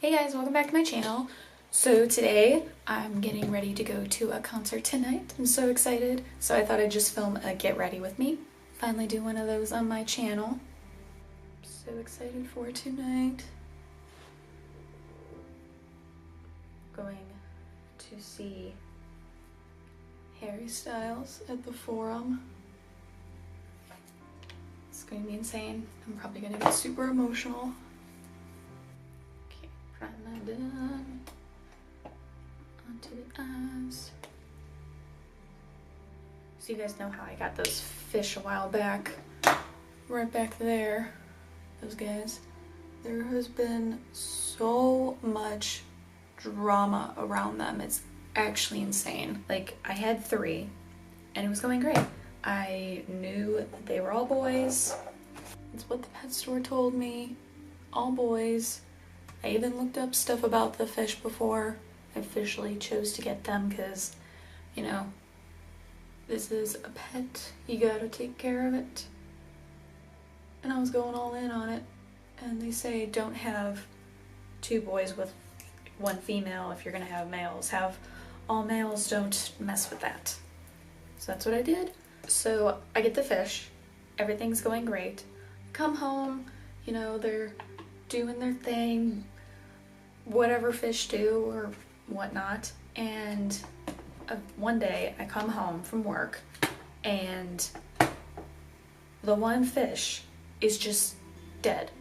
Hey guys, welcome back to my channel. So today I'm getting ready to go to a concert tonight. I'm so excited. So I thought I'd just film a get ready with me. Finally do one of those on my channel. So excited for tonight. Going to see Harry Styles at the Forum. It's going to be insane. I'm probably going to get super emotional. Done. Onto the eyes. So you guys know how I got those fish a while back. Right back there. Those guys. There has been so much drama around them. It's actually insane. Like, I had 3 and it was going great. I knew that they were all boys. It's what the pet store told me. All boys. I even looked up stuff about the fish before I officially chose to get them because, you know, this is a pet. You gotta take care of it. And I was going all in on it. And they say don't have 2 boys with 1 female if you're gonna have males. Have all males, don't mess with that. So that's what I did. So I get the fish. Everything's going great. Come home, you know, they're doing their thing, whatever fish do or whatnot, and one day I come home from work and the one fish is just dead,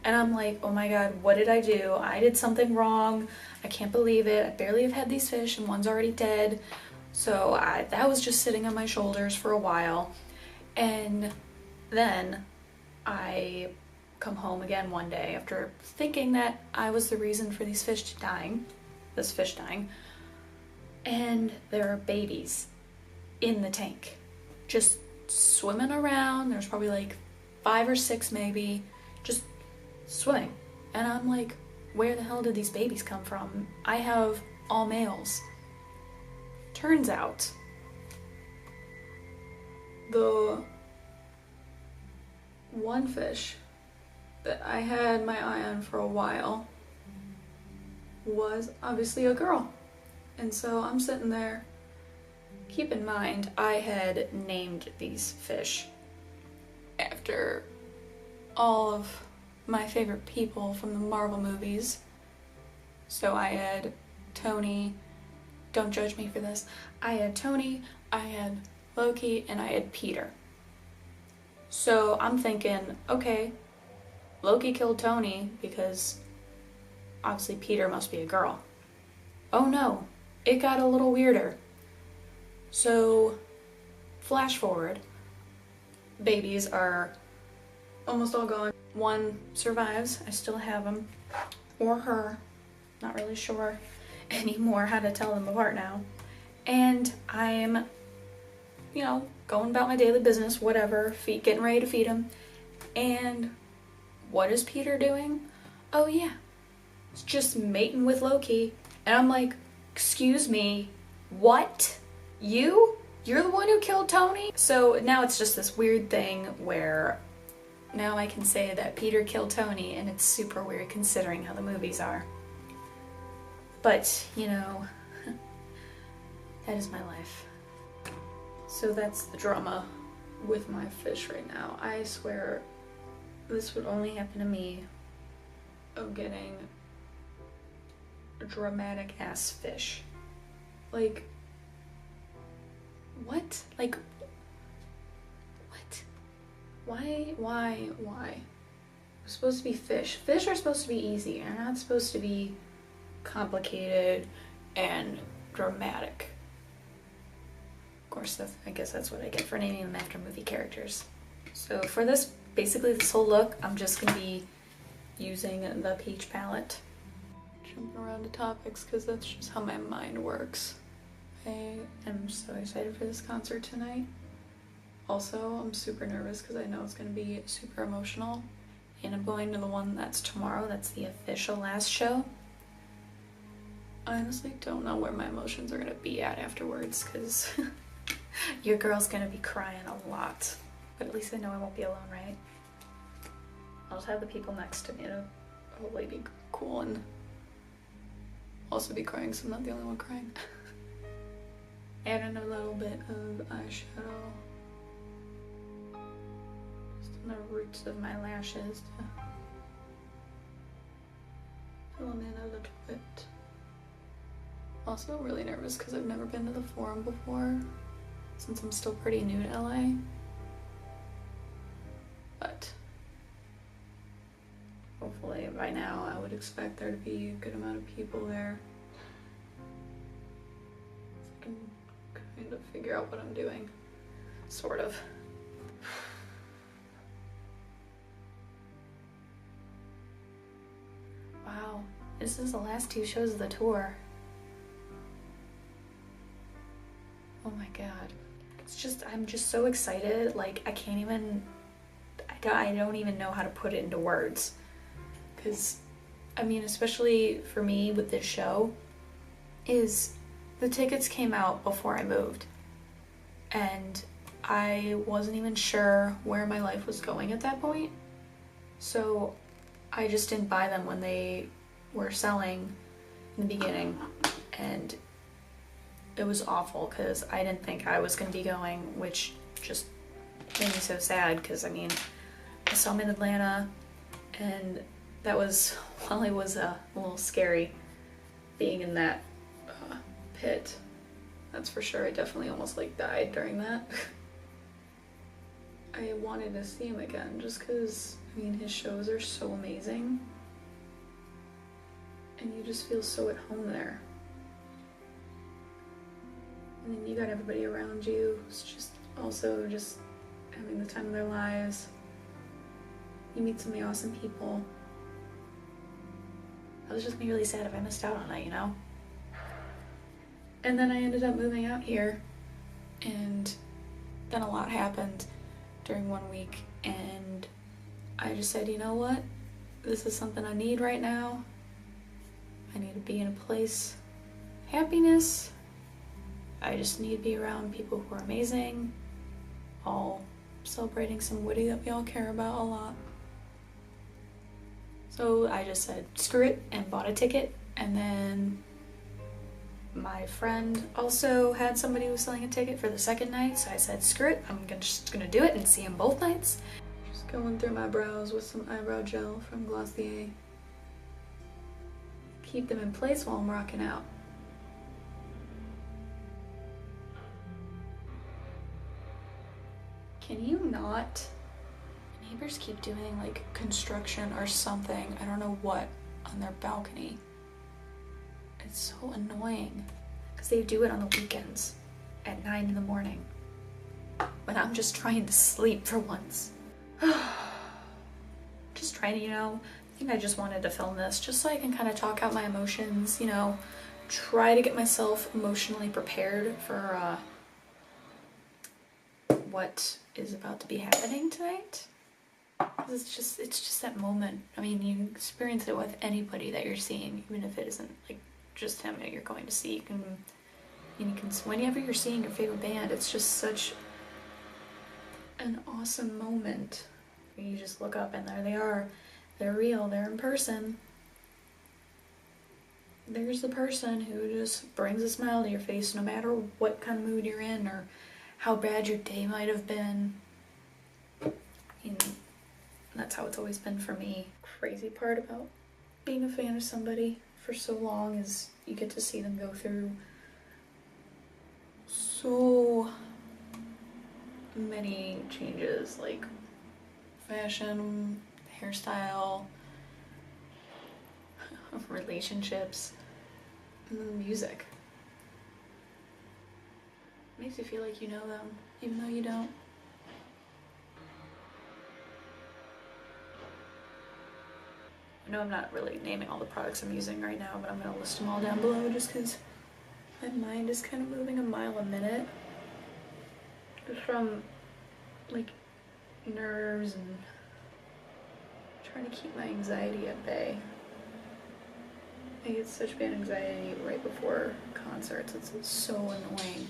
and I'm like, oh my god, what did I do? I did something wrong. I can't believe it. I barely have had these fish and one's already dead. So that was just sitting on my shoulders for a while, and then I come home again one day after thinking that I was the reason for these fish dying, and there are babies in the tank just swimming around. There's probably like 5 or 6 maybe, just swimming, and I'm like, where the hell did these babies come from? I have all males. Turns out the one fish that I had my eye on for a while was obviously a girl. And so I'm sitting there. Keep in mind, I had named these fish after all of my favorite people from the Marvel movies. So I had Tony, don't judge me for this, I had Tony, I had Loki, and I had Peter. So I'm thinking, okay, Loki killed Tony because obviously Peter must be a girl. Oh no, it got a little weirder. So flash forward, babies are almost all gone. One survives, I still have him, or her, not really sure anymore how to tell them apart now. And I'm, you know, going about my daily business, whatever, getting ready to feed him, and what is Peter doing? Oh yeah, it's just mating with Loki. And I'm like, excuse me, what? You're the one who killed Tony? So now it's just this weird thing where now I can say that Peter killed Tony, and it's super weird considering how the movies are. But, you know, that is my life. So that's the drama with my fish right now. I swear this would only happen to me of getting a dramatic ass fish. Like, what? Like, what? Why? It's supposed to be fish. Fish are supposed to be easy. They're not supposed to be complicated and dramatic. Of course, I guess that's what I get for naming them after movie characters. So for this, basically this whole look, I'm just gonna be using the peach palette. Jumping around to topics because that's just how my mind works. I am so excited for this concert tonight. Also, I'm super nervous because I know it's gonna be super emotional. And I'm going to the one that's tomorrow, that's the official last show. I honestly don't know where my emotions are gonna be at afterwards because your girl's gonna be crying a lot. But at least I know I won't be alone, right? I'll just have the people next to me to hopefully be cool and also be crying, so I'm not the only one crying. Adding a little bit of eyeshadow just on the roots of my lashes to fill them in a little bit. Also really nervous because I've never been to the Forum before, since I'm still pretty new to LA. But hopefully by now I would expect there to be a good amount of people there. So I can kind of figure out what I'm doing, sort of. Wow, this is the last 2 shows of the tour. Oh my god. It's just, I'm just so excited. Like, I can't even, I don't even know how to put it into words. Because, I mean, especially for me with this show, is the tickets came out before I moved. And I wasn't even sure where my life was going at that point. So I just didn't buy them when they were selling in the beginning. And it was awful because I didn't think I was going to be going, which just made me so sad because, I mean, I saw him in Atlanta and that was, while it was a little scary being in that pit, that's for sure. I definitely almost like died during that. I wanted to see him again just because, I mean, his shows are so amazing and you just feel so at home there. And then you got everybody around you. It's just also just having the time of their lives. You meet so many awesome people. I was just gonna be really sad if I missed out on that, you know? And then I ended up moving out here, and then a lot happened during 1 week, and I just said, you know what? This is something I need right now. I need to be in a place of happiness. I just need to be around people who are amazing, all celebrating some Woody that we all care about a lot. So I just said screw it and bought a ticket, and then my friend also had somebody who was selling a ticket for the second night, so I said screw it, I'm just gonna do it and see him both nights. Just going through my brows with some eyebrow gel from Glossier. Keep them in place while I'm rocking out. Can you not? Neighbors keep doing like construction or something, I don't know what, on their balcony. It's so annoying because they do it on the weekends at 9 in the morning when I'm just trying to sleep for once. Just trying to, you know, I think I just wanted to film this just so I can kind of talk out my emotions, you know, try to get myself emotionally prepared for what is about to be happening tonight. It's just that moment. I mean, you experience it with anybody that you're seeing, even if it isn't like just him that you're going to see. You can whenever you're seeing your favorite band, it's just such an awesome moment. You just look up and there they are. They're real, they're in person. There's the person who just brings a smile to your face no matter what kind of mood you're in or how bad your day might have been. That's how it's always been for me. Crazy part about being a fan of somebody for so long is you get to see them go through so many changes, like fashion, hairstyle, relationships, and then music. It makes you feel like you know them, even though you don't. I know I'm not really naming all the products I'm using right now, but I'm going to list them all down below just because my mind is kind of moving a mile a minute. Just from, like, nerves and trying to keep my anxiety at bay. I get such bad anxiety right before concerts. It's so annoying.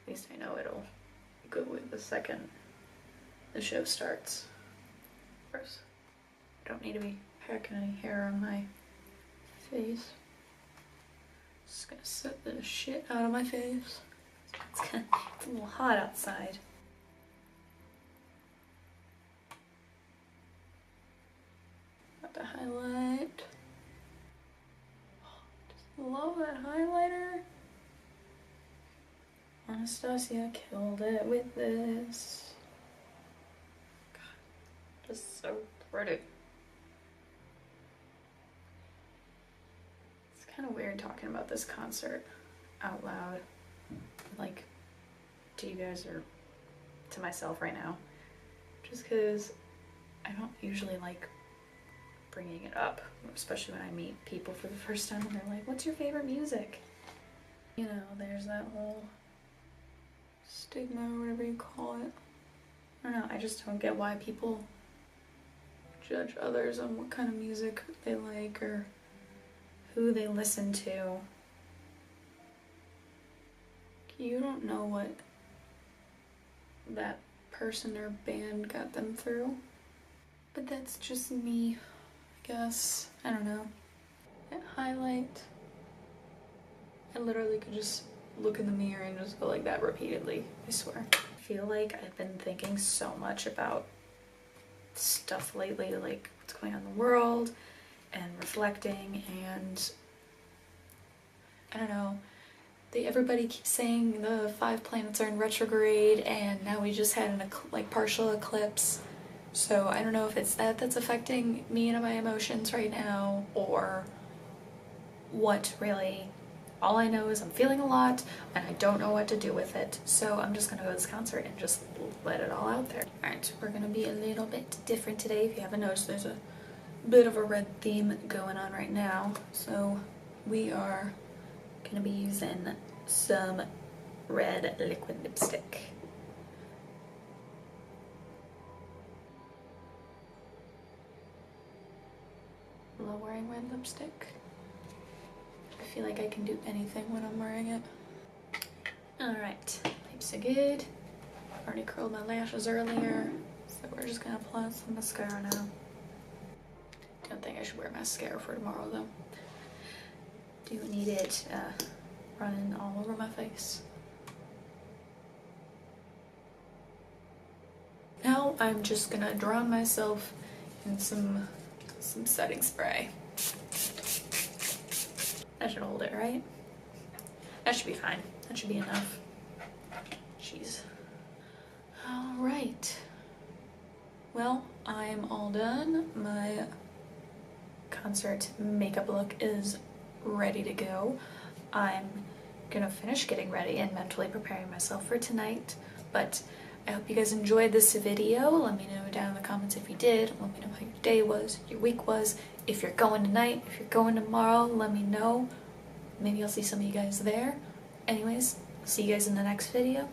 At least I know it'll go with the second the show starts. Of course, I don't need to be packing any hair on my face. Just gonna set the shit out of my face. It's a little hot outside. Got the highlight. Just love that highlighter. Anastasia killed it with this. God, just so pretty. It's kind of weird talking about this concert out loud, like to you guys or to myself right now, just because I don't usually like bringing it up, especially when I meet people for the first time and they're like, what's your favorite music? You know, there's that whole stigma or whatever you call it. I don't know, I just don't get why people judge others on what kind of music they like or who they listen to. You don't know what that person or band got them through. But that's just me, I guess. I don't know. That highlight, I literally could just look in the mirror and just go like that repeatedly, I swear. I feel like I've been thinking so much about stuff lately, like what's going on in the world and reflecting, and I don't know, everybody keeps saying the 5 planets are in retrograde and now we just had an partial eclipse. So I don't know if it's that's affecting me and my emotions right now or what really. All I know is I'm feeling a lot and I don't know what to do with it. So I'm just gonna go to this concert and just let it all out there. Alright, we're gonna be a little bit different today. If you haven't noticed, there's a bit of a red theme going on right now. So we are gonna be using some red liquid lipstick. Love wearing red lipstick. I feel like I can do anything when I'm wearing it. Alright, lips are good. Already curled my lashes earlier, so we're just gonna apply some mascara now. Don't think I should wear mascara for tomorrow though. Do need it running all over my face. Now I'm just gonna drown myself in some setting spray. That should hold it, right? That should be fine. That should be enough. Jeez. Alright. Well, I'm all done. My concert makeup look is ready to go. I'm gonna finish getting ready and mentally preparing myself for tonight, but I hope you guys enjoyed this video. Let me know down in the comments if you did. Let me know how your day was, your week was. If you're going tonight, if you're going tomorrow, let me know. Maybe I'll see some of you guys there. Anyways, see you guys in the next video.